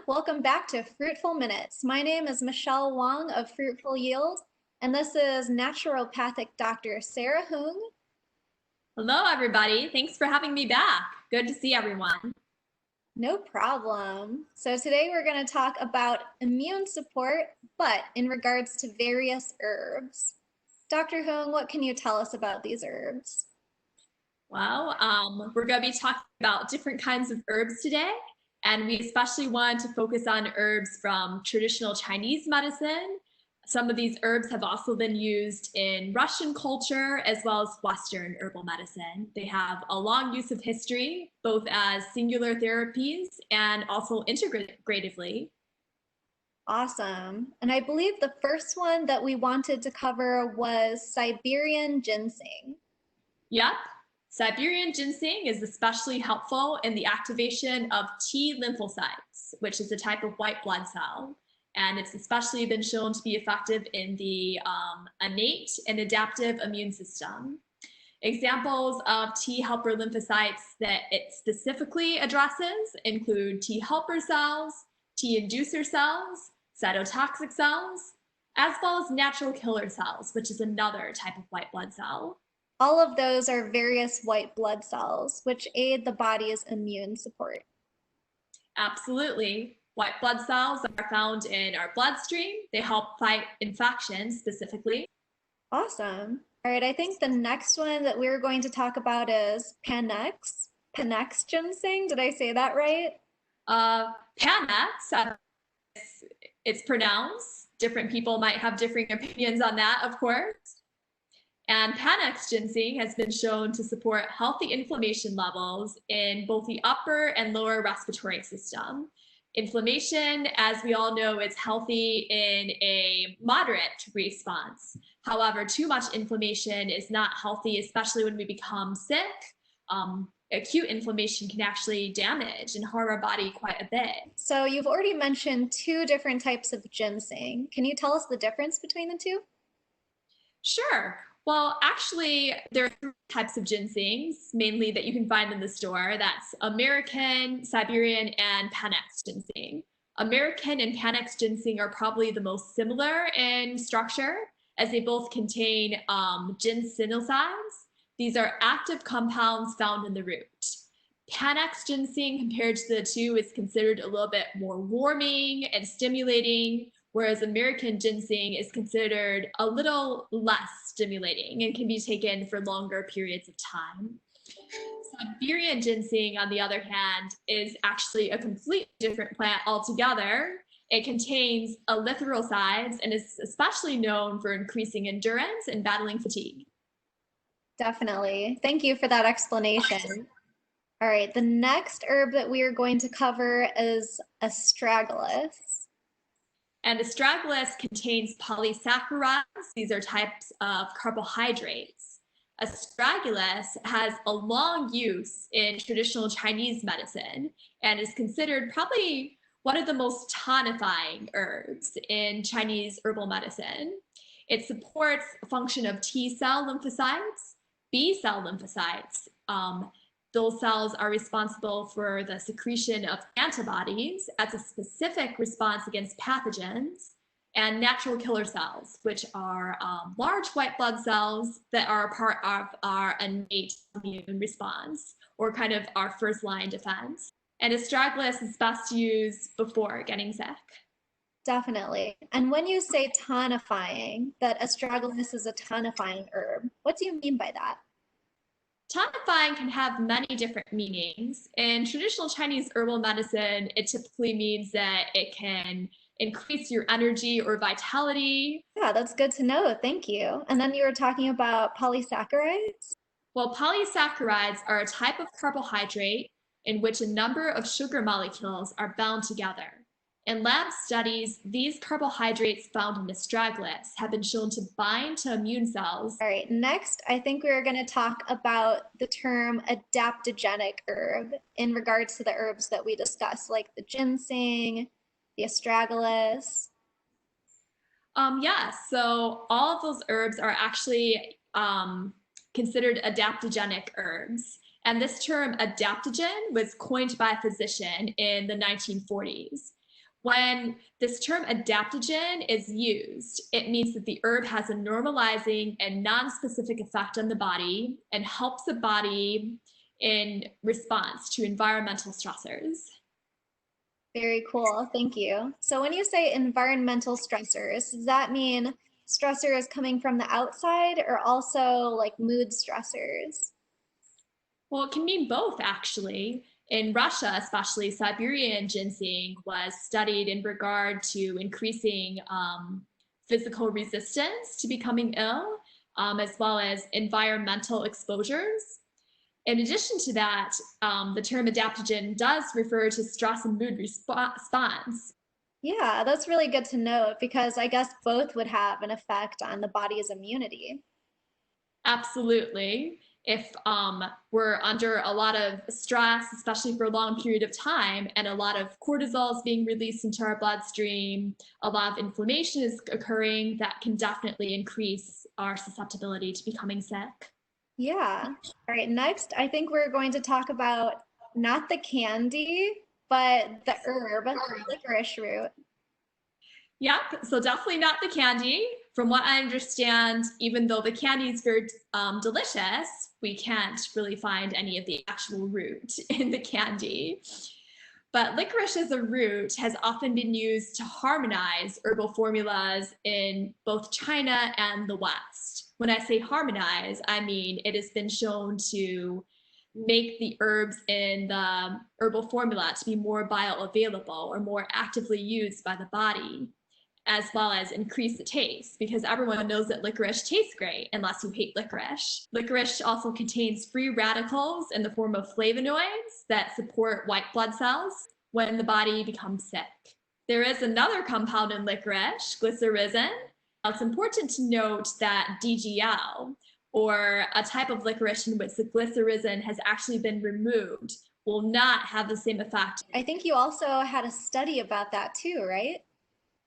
Welcome back to Fruitful Minutes. My name is Michelle Wong of Fruitful Yield, and this is naturopathic Dr. Sarah Hung. Hello, everybody. Thanks for having me back. Good to see everyone. No problem. So today we're going to talk about immune support, but in regards to various herbs. Dr. Hung, what can you tell us about these herbs? Well, we're going to be talking about different kinds of herbs today, and we especially want to focus on herbs from traditional Chinese medicine. Some of these herbs have also been used in Russian culture as well as Western herbal medicine. They have a long use of history, both as singular therapies and also integratively. Awesome. And I believe the first one that we wanted to cover was Siberian Ginseng. Yep. Siberian ginseng is especially helpful in the activation of T lymphocytes, which is a type of white blood cell. And it's especially been shown to be effective in the innate and adaptive immune system. Examples of T helper lymphocytes that it specifically addresses include T helper cells, T inducer cells, cytotoxic cells, as well as natural killer cells, which is another type of white blood cell. All of those are various white blood cells, which aid the body's immune support. Absolutely. White blood cells are found in our bloodstream. They help fight infections specifically. Awesome. All right, I think the next one that we're going to talk about is Panax ginseng. Did I say that right? Panax, it's pronounced. Different people might have differing opinions on that, of course. And Panax ginseng has been shown to support healthy inflammation levels in both the upper and lower respiratory system. Inflammation, as we all know, is healthy in a moderate response. However, too much inflammation is not healthy, especially when we become sick. Acute inflammation can actually damage and harm our body quite a bit. So you've already mentioned two different types of ginseng. Can you tell us the difference between the two? Sure. Well, actually, there are three types of ginsengs, mainly that you can find in the store. That's American, Siberian, and Panax ginseng. American and Panax ginseng are probably the most similar in structure, as they both contain ginsenosides. These are active compounds found in the root. Panax ginseng, compared to the two, is considered a little bit more warming and stimulating, whereas American ginseng is considered a little less stimulating and can be taken for longer periods of time. Siberian ginseng, on the other hand, is actually a completely different plant altogether. It contains erythrosides and is especially known for increasing endurance and battling fatigue. Definitely. Thank you for that explanation. All right, the next herb that we are going to cover is Astragalus. And astragalus contains polysaccharides. These are types of carbohydrates. Astragalus has a long use in traditional Chinese medicine and is considered probably one of the most tonifying herbs in Chinese herbal medicine. It supports the function of T cell lymphocytes, B cell lymphocytes. Those cells are responsible for the secretion of antibodies as a specific response against pathogens, and natural killer cells, which are large white blood cells that are a part of our innate immune response, or kind of our first line defense. And astragalus is best used before getting sick. Definitely. And when you say tonifying, that astragalus is a tonifying herb, what do you mean by that? Tonifying can have many different meanings. In traditional Chinese herbal medicine, it typically means that it can increase your energy or vitality. Yeah, that's good to know. Thank you. And then you were talking about polysaccharides? Well, polysaccharides are a type of carbohydrate in which a number of sugar molecules are bound together. In lab studies, these carbohydrates found in astragalus have been shown to bind to immune cells. All right, next, I think we're going to talk about the term adaptogenic herb in regards to the herbs that we discussed, like the ginseng, the astragalus. Yes, so all of those herbs are actually considered adaptogenic herbs. And this term adaptogen was coined by a physician in the 1940s. When this term adaptogen is used, it means that the herb has a normalizing and non-specific effect on the body and helps the body in response to environmental stressors. Very cool. Thank you. So when you say environmental stressors, does that mean stressors coming from the outside or also like mood stressors? Well, it can mean both, actually. In Russia, especially, Siberian ginseng was studied in regard to increasing physical resistance to becoming ill, as well as environmental exposures. In addition to that, the term adaptogen does refer to stress and mood response. Yeah, that's really good to note because I guess both would have an effect on the body's immunity. Absolutely. If we're under a lot of stress, especially for a long period of time, and a lot of cortisol is being released into our bloodstream, a lot of inflammation is occurring, that can definitely increase our susceptibility to becoming sick. Yeah. All right, next, I think we're going to talk about not the candy, but the herb, licorice root. Yep, so definitely not the candy. From what I understand, even though the candy is very delicious, we can't really find any of the actual root in the candy. But licorice as a root has often been used to harmonize herbal formulas in both China and the West. When I say harmonize, I mean it has been shown to make the herbs in the herbal formula to be more bioavailable or more actively used by the body, as well as increase the taste, because everyone knows that licorice tastes great unless you hate licorice. Licorice also contains free radicals in the form of flavonoids that support white blood cells when the body becomes sick. There is another compound in licorice, glycyrrhizin. It's important to note that DGL, or a type of licorice in which the glycyrrhizin has actually been removed, will not have the same effect. I think you also had a study about that too, right?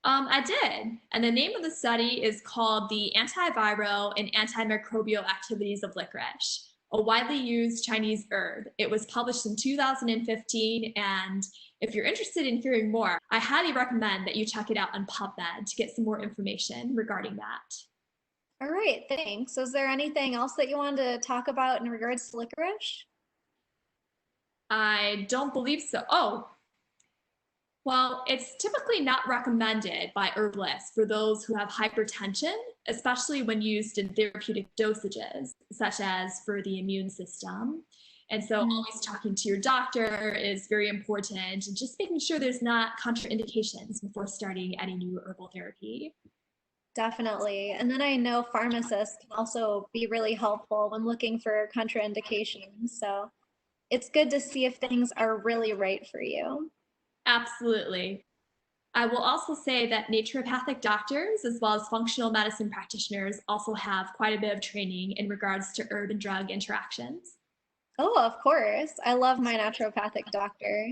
I did. And the name of the study is called The Antiviral and Antimicrobial Activities of Licorice, a widely used Chinese herb. It was published in 2015. And if you're interested in hearing more, I highly recommend that you check it out on PubMed to get some more information regarding that. All right, thanks. So is there anything else that you wanted to talk about in regards to licorice? I don't believe so. Oh, well, it's typically not recommended by herbalists for those who have hypertension, especially when used in therapeutic dosages, such as for the immune system. And so always talking to your doctor is very important, and just making sure there's not contraindications before starting any new herbal therapy. Definitely. And then I know pharmacists can also be really helpful when looking for contraindications. So it's good to see if things are really right for you. Absolutely. I will also say that naturopathic doctors, as well as functional medicine practitioners, also have quite a bit of training in regards to herb and drug interactions. Oh, of course. I love my naturopathic doctor.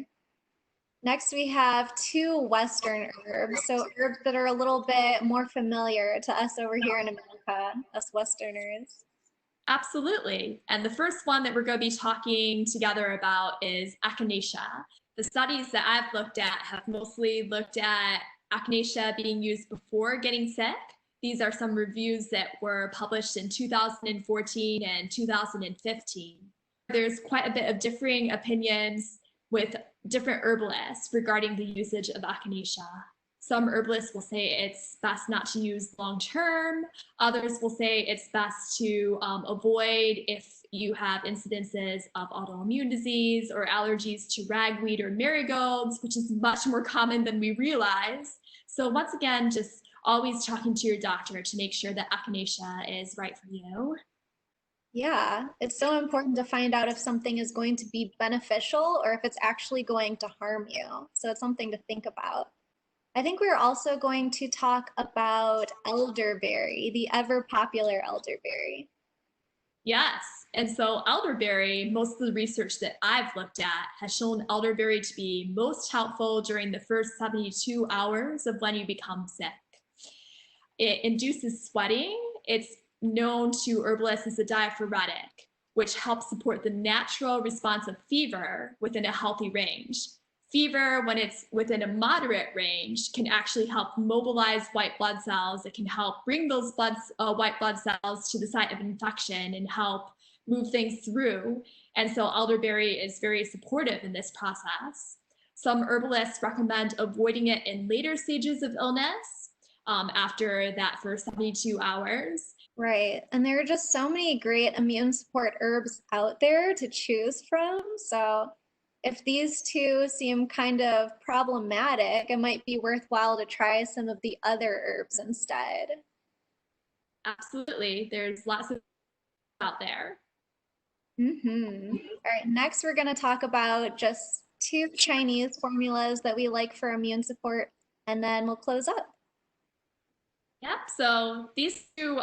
Next, we have two Western herbs. So herbs that are a little bit more familiar to us over here in America, us Westerners. Absolutely. And the first one that we're going to be talking together about is Echinacea. The studies that I've looked at have mostly looked at Echinacea being used before getting sick. These are some reviews that were published in 2014 and 2015. There's quite a bit of differing opinions with different herbalists regarding the usage of Echinacea. Some herbalists will say it's best not to use long term. Others will say it's best to avoid if you have incidences of autoimmune disease or allergies to ragweed or marigolds, which is much more common than we realize. So once again, just always talking to your doctor to make sure that Echinacea is right for you. Yeah, it's so important to find out if something is going to be beneficial or if it's actually going to harm you. So it's something to think about. I think we're also going to talk about elderberry, the ever popular elderberry. Yes. And so elderberry, most of the research that I've looked at has shown elderberry to be most helpful during the first 72 hours of when you become sick. It induces sweating. It's known to herbalists as a diaphoretic, which helps support the natural response of fever within a healthy range. Fever, when it's within a moderate range, can actually help mobilize white blood cells. It can help bring those white blood cells to the site of infection and help move things through. And so elderberry is very supportive in this process. Some herbalists recommend avoiding it in later stages of illness after that first 72 hours. Right. And there are just so many great immune support herbs out there to choose from. So if these two seem kind of problematic, it might be worthwhile to try some of the other herbs instead. Absolutely. There's lots of out there. All right, next we're going to talk about just two Chinese formulas that we like for immune support, and then we'll close up. Yep. So these two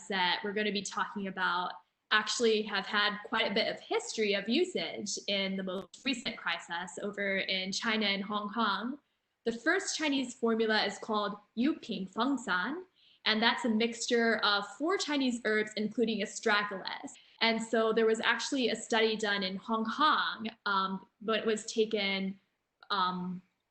that we're going to be talking about actually have had quite a bit of history of usage in the most recent crisis over in China and Hong Kong. The first Chinese formula is called Yuping Fengshan, and that's a mixture of 4 Chinese herbs, including Astragalus. And so there was actually a study done in Hong Kong, but it was taken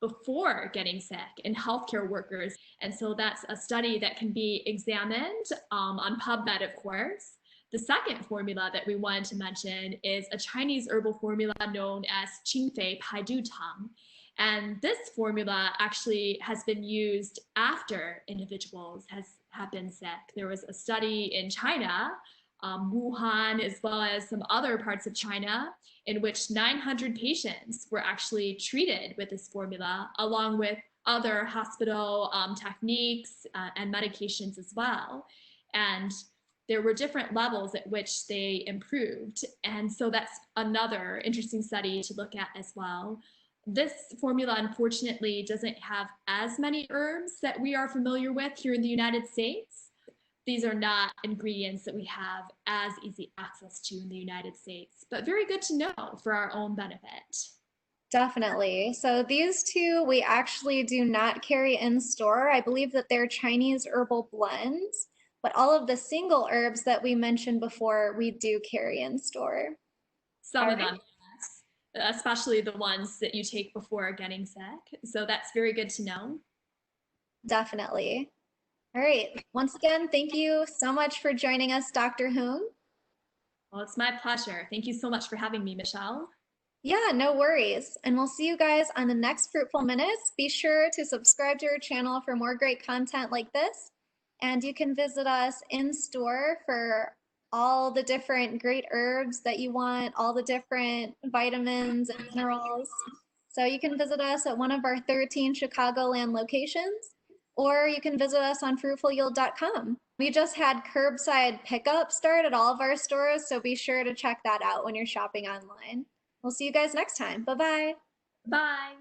before getting sick in healthcare workers. And so that's a study that can be examined on PubMed, of course. The second formula that we wanted to mention is a Chinese herbal formula known as Qingfei Paidu Tang. And this formula actually has been used after individuals have been sick. There was a study in China, Wuhan, as well as some other parts of China, in which 900 patients were actually treated with this formula, along with other hospital techniques and medications as well. And there were different levels at which they improved. And so that's another interesting study to look at as well. This formula, unfortunately, doesn't have as many herbs that we are familiar with here in the United States. These are not ingredients that we have as easy access to in the United States, but very good to know for our own benefit. Definitely. So these two we actually do not carry in store. I believe that they're Chinese herbal blends, but all of the single herbs that we mentioned before, we do carry in store. Some of them, yes, especially the ones that you take before getting sick. So that's very good to know. Definitely. All right. Once again, thank you so much for joining us, Dr. Hung. Well, it's my pleasure. Thank you so much for having me, Michelle. Yeah, no worries. And we'll see you guys on the next Fruitful Minutes. Be sure to subscribe to our channel for more great content like this. And you can visit us in store for all the different great herbs that you want, all the different vitamins and minerals. So you can visit us at one of our 13 Chicagoland locations, or you can visit us on fruitfulyield.com. We just had curbside pickup start at all of our stores, so be sure to check that out when you're shopping online. We'll see you guys next time. Bye-bye. Bye.